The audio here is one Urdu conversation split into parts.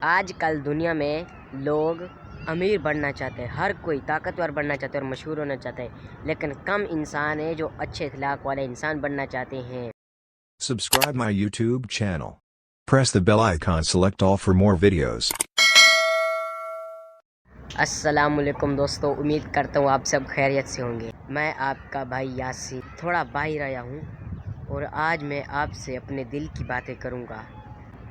آج کل دنیا میں لوگ امیر بننا چاہتے ہیں، ہر کوئی طاقتور بننا چاہتے ہیں اور مشہور ہونا چاہتے ہیں، لیکن کم انسان ہیں جو اچھے اخلاق والے انسان بننا چاہتے ہیں۔ Subscribe my YouTube channel. Press the bell icon, select all for more videos. السلام علیکم دوستو، امید کرتا ہوں آپ سب خیریت سے ہوں گے۔ میں آپ کا بھائی یاسین تھوڑا باہر آیا ہوں اور آج میں آپ سے اپنے دل کی باتیں کروں گا۔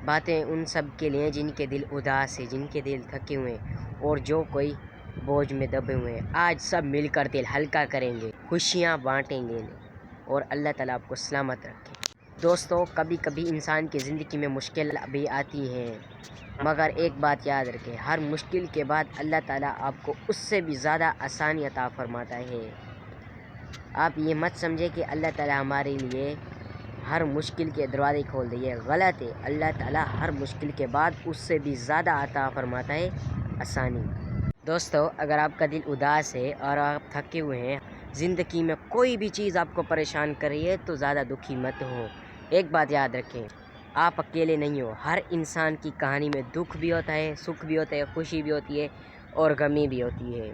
باتیں ان سب کے لیے جن کے دل اداس ہے، جن کے دل تھکے ہوئے ہیں اور جو کوئی بوجھ میں دبے ہوئے ہیں۔ آج سب مل کر دل ہلکا کریں گے، خوشیاں بانٹیں گے اور اللہ تعالیٰ آپ کو سلامت رکھے۔ دوستو، کبھی کبھی انسان کی زندگی میں مشکل بھی آتی ہیں، مگر ایک بات یاد رکھیں، ہر مشکل کے بعد اللہ تعالیٰ آپ کو اس سے بھی زیادہ آسانی عطا فرماتا ہے۔ آپ یہ مت سمجھے کہ اللہ تعالیٰ ہمارے لیے ہر مشکل کے دروازے کھول دے، یہ غلط ہے۔ اللہ تعالیٰ ہر مشکل کے بعد اس سے بھی زیادہ عطا فرماتا ہے آسانی۔ دوستو، اگر آپ کا دل اداس ہے اور آپ تھکے ہوئے ہیں، زندگی میں کوئی بھی چیز آپ کو پریشان کر رہی ہے تو زیادہ دکھی مت ہو۔ ایک بات یاد رکھیں، آپ اکیلے نہیں ہو۔ ہر انسان کی کہانی میں دکھ بھی ہوتا ہے، سکھ بھی ہوتا ہے، خوشی بھی ہوتی ہے اور غمی بھی ہوتی ہے۔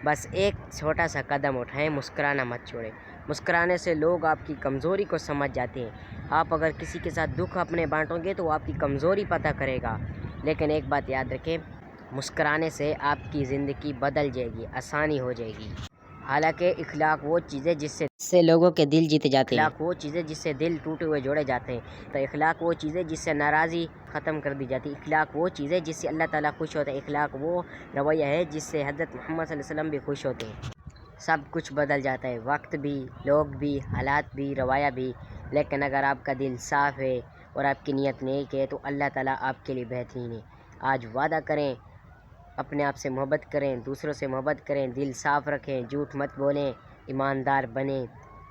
بس ایک چھوٹا سا قدم اٹھائیں، مسکرانا مت چھوڑیں۔ مسکرانے سے لوگ آپ کی کمزوری کو سمجھ جاتے ہیں۔ آپ اگر کسی کے ساتھ دکھ اپنے بانٹو گے تو وہ آپ کی کمزوری پتہ کرے گا، لیکن ایک بات یاد رکھیں، مسکرانے سے آپ کی زندگی بدل جائے گی، آسانی ہو جائے گی۔ حالانکہ اخلاق وہ چیز ہے جس سے لوگوں کے دل جیتے جاتے ہیں۔ اخلاق وہ چیز ہے جس سے دل ٹوٹے ہوئے جوڑے جاتے ہیں۔ تو اخلاق وہ چیز ہے جس سے ناراضی ختم کر دی جاتی ہے۔ اخلاق وہ چیز ہے جس سے اللہ تعالیٰ خوش ہوتا ہے۔ اخلاق وہ رویہ ہے جس سے حضرت محمد صلی اللہ علیہ وسلم بھی خوش ہوتے ہیں۔ سب کچھ بدل جاتا ہے، وقت بھی، لوگ بھی، حالات بھی، رویہ بھی، لیکن اگر آپ کا دل صاف ہے اور آپ کی نیت نیک ہے تو اللہ تعالیٰ آپ کے لیے بہترین ہے۔ آج وعدہ کریں، اپنے آپ سے محبت کریں، دوسروں سے محبت کریں، دل صاف رکھیں، جھوٹ مت بولیں، ایماندار بنیں۔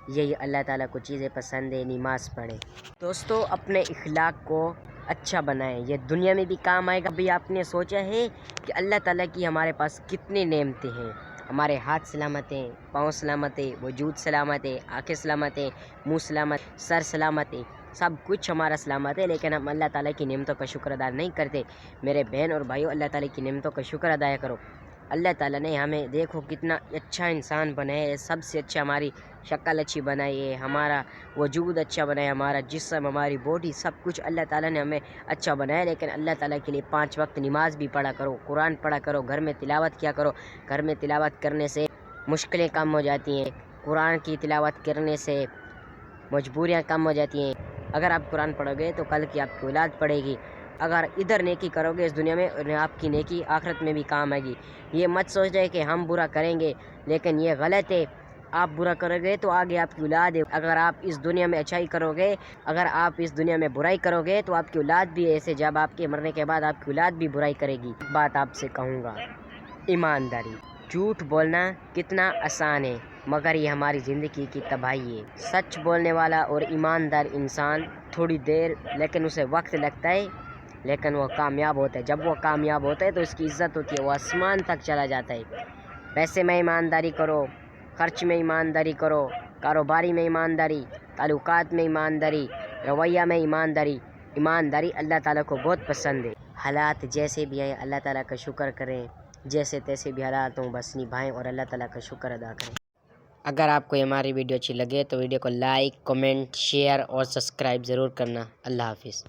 یہی اللہ تعالیٰ کو چیزیں پسند ہے، نماز پڑھیں۔ دوستو، اپنے اخلاق کو اچھا بنائیں، یہ دنیا میں بھی کام آئے گا۔ ابھی آپ نے سوچا ہے کہ اللہ تعالیٰ کی ہمارے پاس کتنی نعمتیں ہیں؟ ہمارے ہاتھ سلامت ہیں، پاؤں سلامت ہے، وجود سلامت ہے، آنکھیں سلامت ہیں، منہ سلامت، سر سلامت ہے، سب کچھ ہمارا سلامت ہے، لیکن ہم اللہ تعالیٰ کی نعمتوں کا شکر ادا نہیں کرتے۔ میرے بہن اور بھائیوں، اللہ تعالیٰ کی نعمتوں کا شکر ادا کرو۔ اللہ تعالیٰ نے ہمیں دیکھو کتنا اچھا انسان بنایا ہے، سب سے اچھا ہماری شکل اچھی بنائی ہے، ہمارا وجود اچھا بنایا ہے، ہمارا جسم، ہماری باڈی، سب کچھ اللہ تعالیٰ نے ہمیں اچھا بنایا ہے۔ لیکن اللہ تعالیٰ کے لیے 5 وقت نماز بھی پڑھا کرو، قرآن پڑھا کرو، گھر میں تلاوت کیا کرو۔ گھر میں تلاوت کرنے سے مشکلیں کم ہو جاتی ہیں، قرآن کی تلاوت کرنے سے مجبوریاں کم ہو جاتی ہیں۔ اگر آپ قرآن پڑھو گے تو کل کی آپ کی اولاد پڑھے گی۔ اگر ادھر نیکی کرو گے اس دنیا میں، آپ کی نیکی آخرت میں بھی کام آئے گی۔ یہ مت سوچ رہے کہ ہم برا کریں گے، لیکن یہ غلط ہے۔ آپ برا کرو گے تو آگے آپ کی اولاد ہے۔ اگر آپ اس دنیا میں اچھائی کرو گے، اگر آپ اس دنیا میں برائی کرو گے تو آپ کی اولاد بھی ایسے، جب آپ کے مرنے کے بعد آپ کی اولاد بھی برائی کرے گی۔ ایک بات آپ سے کہوں گا، ایمانداری۔ جھوٹ بولنا کتنا آسان ہے، مگر یہ ہماری زندگی کی تباہی ہے۔ سچ بولنے والا اور ایماندار انسان تھوڑی دیر، لیکن اسے وقت لگتا ہے، لیکن وہ کامیاب ہوتا ہے۔ جب وہ کامیاب ہوتا ہے تو اس کی عزت ہوتی ہے، وہ آسمان تک چلا جاتا ہے۔ پیسے میں ایمانداری کرو، خرچ میں ایمانداری کرو، کاروباری میں ایمانداری، تعلقات میں ایمانداری، رویہ میں ایمانداری۔ ایمانداری اللہ تعالیٰ کو بہت پسند ہے۔ حالات جیسے بھی ہیں اللہ تعالیٰ کا شکر کریں، جیسے تیسے بھی حالات ہوں بس نبھائیں اور اللہ تعالیٰ کا شکر ادا کریں۔ اگر آپ کو ہماری ویڈیو اچھی لگے تو ویڈیو کو لائک، کمنٹ، شیئر اور سبسکرائب ضرور کرنا۔ اللہ حافظ۔